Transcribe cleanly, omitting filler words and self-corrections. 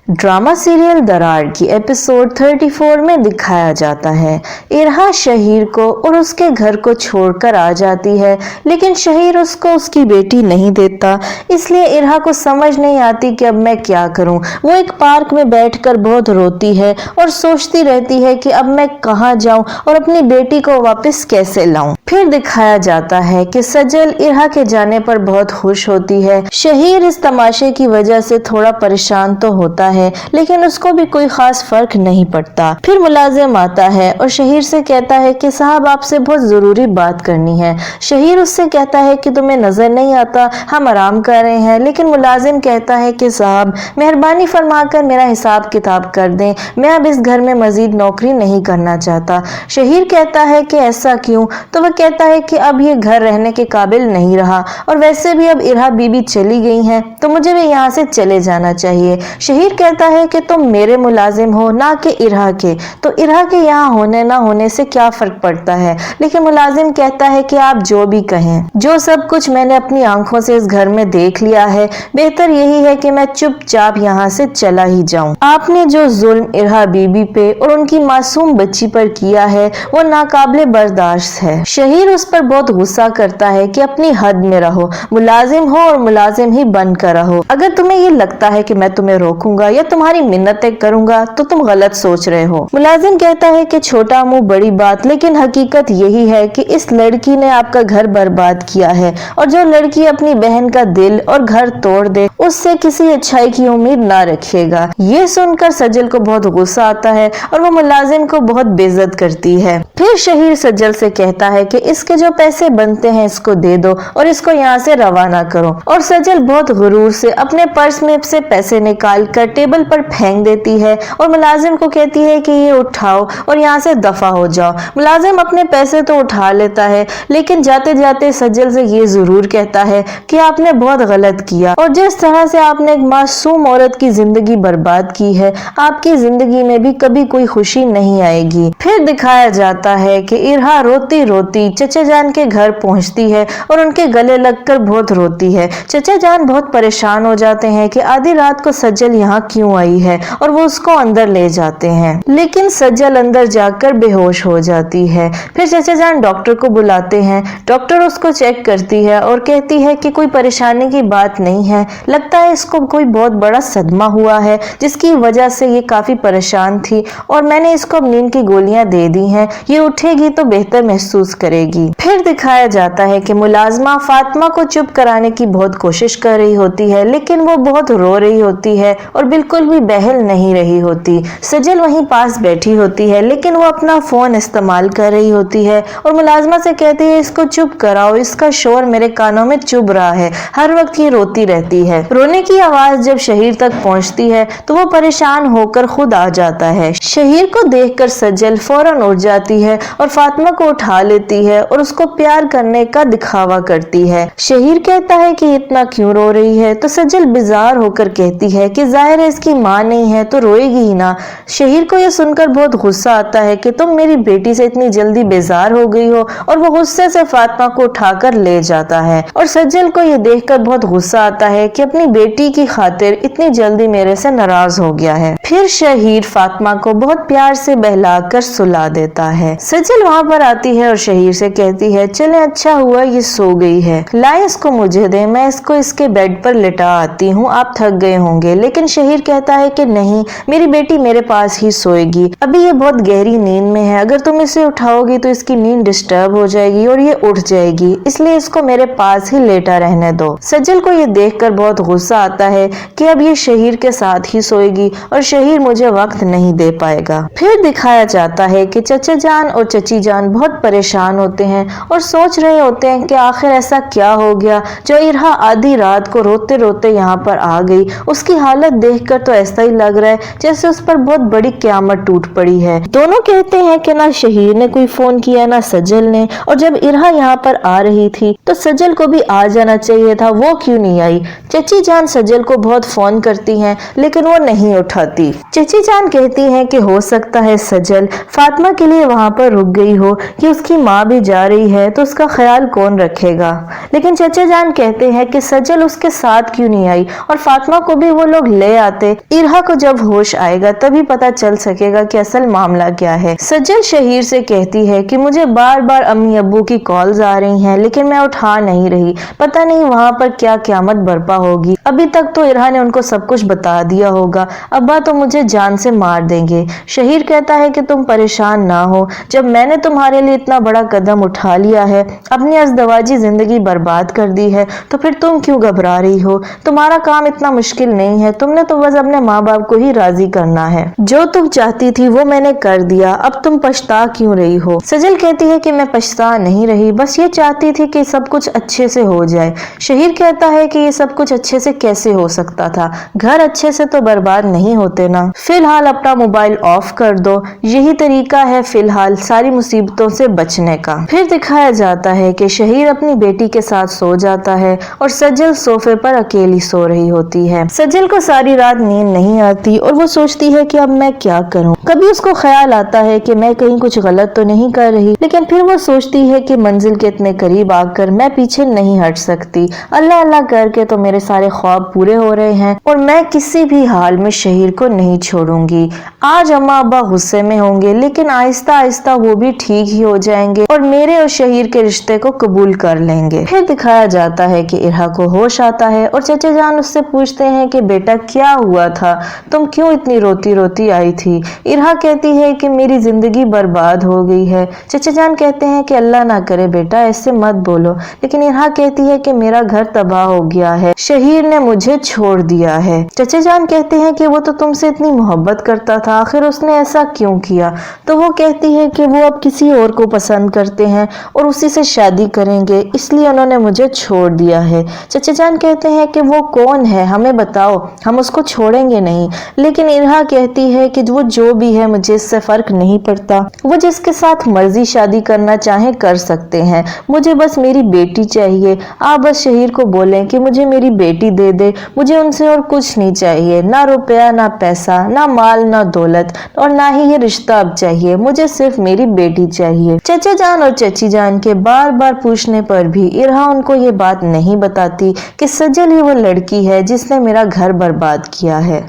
Drama serial दरार की episode 34 में दिखाया जाता है इरहा शहीर को और उसके घर को छोड़कर आ जाती है, लेकिन शहीर उसको उसकी बेटी नहीं देता। इसलिए इरहा को समझ नहीं आती कि अब मैं क्या करूं। वो एक पार्क में बैठकर बहुत रोती है और सोचती रहती है कि अब मैं कहाँ जाऊं और अपनी बेटी को वापस कैसे लाऊं। फिर दिखाया जाता है कि सजल इरहा के जाने पर बहुत खुश होती है। शहीर इस तमाशे की वजह से थोड़ा परेशान तो होता है, लेकिन उसको भी कोई खास फर्क नहीं पड़ता। फिर मुलाजिम आता है और शहीर से कहता है कि साहब आपसे बहुत जरूरी बात करनी है। शहीर उससे कहता है कि तुम्हें नजर नहीं आता हम आराम कर रहे हैं, लेकिन मुलाजिम कहता है कि साहब मेहरबानी फरमाकर मेरा हिसाब किताब कर दें, मैं अब इस घर में मजीद नौकरी नहीं करना चाहता। शहीर कहता है कि ऐसा क्यों? तो वह कहता है कि अब ये घर रहने के काबिल नहीं रहा और वैसे भी अब इरहा बीबी चली गई हैं तो मुझे भी यहाँ से चले जाना चाहिए। शहीर कहता है कि तुम मेरे मुलाजिम हो ना कि इरहा के, तो इरहा के यहाँ होने ना होने से क्या फर्क पड़ता है। लेकिन मुलाजिम कहता है कि आप जो भी कहें, जो सब कुछ मैंने अपनी आंखों से इस घर में देख लिया है, बेहतर यही है कि मैं चुपचाप यहाँ से चला ही जाऊं। आपने जो जुल्म इरहा बीबी पे और उनकी मासूम बच्ची पर किया है वो नाकाबिले बर्दाश्त है। शहीर उस पर बहुत गुस्सा करता है कि अपनी हद में रहो, मुलाजिम हो और मुलाजिम ही बनकर रहो। अगर तुम्हें ये लगता है कि मैं तुम्हें रोकूंगा या तुम्हारी मिन्नतें करूंगा तो तुम गलत सोच रहे हो। मुलाजिम कहता है कि छोटा मुंह बड़ी बात, लेकिन हकीकत यही है कि इस लड़की ने आपका घर बर्बाद किया है और जो लड़की अपनी बहन का दिल और घर तोड़ दे उससे किसी अच्छाई की उम्मीद ना रखिएगा। ये सुनकर सजल को बहुत गुस्सा आता है और वो मुलाजिम को बहुत बेइज्जत करती है। फिर शहीर सजल से कहता है कि इसके जो पैसे बनते हैं इसको दे दो और इसको यहाँ से रवाना करो। और सजल बहुत गुरूर से अपने पर्स में से पैसे निकाल कर टेबल पर फेंक देती है और मुलाजिम को कहती है कि ये उठाओ और यहाँ से दफा हो जाओ। मुलाजिम अपने पैसे तो उठा लेता है, लेकिन जाते जाते सजल से ये जरूर कहता है कि आपने बहुत गलत किया और जिस तरह से आपने एक मासूम औरत की जिंदगी बर्बाद की है, आपकी जिंदगी में भी कभी कोई खुशी नहीं आएगी। फिर दिखाया जाता है कि इरहा रोती रोती चचा जान के घर पहुंचती है और उनके गले लगकर बहुत रोती है। चचा जान बहुत परेशान हो जाते हैं कि आधी रात को सजल यहाँ क्यों आई है और वो उसको अंदर ले जाते हैं, लेकिन सजल अंदर जाकर बेहोश हो जाती है। फिर चचा जान डॉक्टर को बुलाते हैं। डॉक्टर उसको चेक करती है और कहती है कि कोई परेशानी की बात नहीं है, लगता है इसको कोई बहुत बड़ा सदमा हुआ है जिसकी वजह से ये काफी परेशान थी और मैंने इसको अब नींद की गोलियां दे दी हैं, ये उठेगी तो बेहतर महसूस करेगी। फिर दिखाया जाता है कि मुलाजमा फातिमा को चुप कराने की बहुत कोशिश कर रही होती है, लेकिन वो बहुत रो रही होती है और बिल्कुल भी बहल नहीं रही होती। सजल वहीं पास बैठी होती है, लेकिन वो अपना फोन इस्तेमाल कर रही होती है और मुलाजमा से कहती है इसको चुप कराओ, इसका शोर मेरे कानों में चुभ रहा है, हर वक्त ये रोती रहती है। रोने की आवाज जब शहीर तक पहुंचती है तो वो परेशान होकर खुद आ जाता है। शहीर को देखकर सजल फौरन उठ जाती है और फातिमा को उठा लेती है और उसको प्यार करने का दिखावा करती है। शहीर कहता है कि इतना क्यों रो रही है, तो सजल बेजार होकर कहती है कि जाहिर है इसकी माँ नहीं है तो रोएगी ही ना। शहीर को यह सुनकर बहुत गुस्सा आता है कि तुम मेरी बेटी से इतनी जल्दी बेजार हो गई हो, और वो गुस्से से फातिमा को उठाकर ले जाता है। और सजल को यह देखकर बहुत गुस्सा आता है कि अपनी बेटी की खातिर इतनी जल्दी मेरे से नाराज हो गया है। फिर शहीर फातिमा को बहुत प्यार से बहलाकर सुला देता है। सजल वहाँ पर आती है और शहीर से कहती है चले अच्छा हुआ ये सो गई है, लाए इसको मुझे दे, मैं इसको इसके बेड पर लिटा आती हूँ, आप थक गए होंगे। लेकिन शहीर कहता है कि नहीं, मेरी बेटी मेरे पास ही सोएगी, अभी ये बहुत गहरी नींद में है, अगर तुम इसे उठाओगी तो इसकी नींद डिस्टर्ब हो जाएगी और ये उठ जाएगी, इसलिए इसको मेरे पास ही लेटा रहने दो। सजल को ये देखकर बहुत गुस्सा आता है कि अब ये शहीर के साथ ही सोएगी और शहीर मुझे वक्त नहीं दे पाएगा। फिर दिखाया जाता है कि चचा जान और चची जान बहुत परेशान होते हैं और सोच रहे होते हैं कि आखिर ऐसा क्या हो गया जो इरहा आधी रात को रोते रोते यहाँ पर आ गई। उसकी हालत देखकर तो ऐसा ही लग रहा है जैसे उस पर बहुत बड़ी क़यामत टूट पड़ी है। दोनों कहते हैं कि ना शहीर ने कोई फोन किया ना सजल ने, और जब इरहा यहाँ पर आ रही थी तो सजल को भी आ जाना चाहिए था, वो क्यों नहीं आई। चची जान सजल को बहुत फोन करती हैं लेकिन वो नहीं उठाती। होगी। चची जान कहती हैं कि हो सकता है सजल फातिमा के लिए वहां पर रुक गई हो कि उसकी माँ भी जा रही है तो उसका ख्याल कौन रखेगा। लेकिन चचा जान कहते हैं कि सजल उसके साथ क्यों नहीं आई और फातिमा को भी वो लोग ले आते। इरहा को जब होश आएगा तभी पता चल सकेगा कि असल मामला क्या है। सजल शहीर से कहती है कि मुझे बार बार अम्मी अब्बू की कॉल्स आ रही हैं लेकिन मैं उठा नहीं रही, पता नहीं वहां पर क्या क़यामत बर्पा होगी। अभी तक तो इरहा ने उनको सब कुछ बता दिया होगा, अब्बा तो मुझे जान से मार देंगे। शहीर कहता है कि तुम परेशान ना हो, जब मैंने तुम्हारे लिए इतना बड़ा कदम उठा लिया है, अपनी अज़दवाजी जिंदगी बर्बाद कर दी है, तो फिर तुम क्यों घबरा रही हो। तुम्हारा काम इतना मुश्किल नहीं है, तुमने तो बस अपने माँ बाप को ही राजी करना है। जो तुम चाहती थी वो मैंने कर दिया, अब तुम पछता क्यों रही हो। सजल कहती है कि मैं पछता नहीं रही, बस ये चाहती थी कि सब कुछ अच्छे से हो जाए। शहीर कहता है कि ये सब कुछ अच्छे से कैसे हो सकता था, घर अच्छे से तो बर्बाद नहीं होते ना। फिलहाल अपना मोबाइल ऑफ कर दो, यही तरीका है फिलहाल सारी मुसीबतों से बचने का। फिर दिखाया जाता है कि शहीर अपनी बेटी के साथ सो जाता है और सजल सोफे पर अकेली सो रही होती है। सजल को सारी रात नींद नहीं आती और वो सोचती है कि अब मैं क्या करूं। कभी उसको ख्याल आता है कि मैं कहीं कुछ गलत तो नहीं कर रही, लेकिन फिर वो सोचती है कि मंजिल के इतने करीब आकर मैं पीछे नहीं हट सकती। अल्लाह अल्लाह करके तो मेरे सारे ख्वाब पूरे हो रहे हैं और मैं किसी भी हाल में शहीर को नहीं छोड़ूंगी। आज अम्मा अब्बा गुस्से में होंगे लेकिन आहिस्ता आहिस्ता वो भी ठीक ही हो जाएंगे और मेरे और शहीर के रिश्ते को कबूल कर लेंगे। फिर दिखाया जाता है कि इरहा को होश आता है और चचा जान उससे पूछते हैं कि बेटा क्या हुआ था, तुम क्यों इतनी रोती रोती आई थी। इरहा कहती है कि मेरी जिंदगी बर्बाद हो गई है। चचा जान कहते हैं कि अल्लाह ना करे बेटा ऐसे मत बोलो, लेकिन इरहा कहती है कि मेरा घर तबाह हो गया है, शहीर ने मुझे छोड़ दिया है। चचा जान कहते हैं कि वो तो तुमसे इतनी मोहब्बत करता था, आखिर उसने ऐसा क्यों किया। तो वो कहती है कि वो अब किसी और को पसंद करते हैं और उसी से शादी करेंगे, इसलिए उन्होंने मुझे छोड़ दिया है। चचा जान कहते हैं कि वो कौन है, हमें बताओ, हम उसको छोड़ेंगे नहीं। लेकिन इरहा कहती है कि वो जो भी है मुझे इससे फर्क नहीं पड़ता, वो जिसके साथ मर्जी शादी करना चाहे कर सकते हैं, मुझे बस मेरी बेटी चाहिए। आप बस शहीर को बोलें कि मुझे मेरी बेटी दे दे, मुझे उनसे और कुछ नहीं चाहिए, ना रुपया ना पैसा ना माल ना दौलत और ना ही ये रिश्ता अब चाहिए, मुझे सिर्फ मेरी बेटी चाहिए। चचा जान और चची जान के बार बार पूछने पर भी इरहा उनको ये बात नहीं बताती कि सजल ही वो लड़की है जिसने मेरा घर बर्बाद किया है।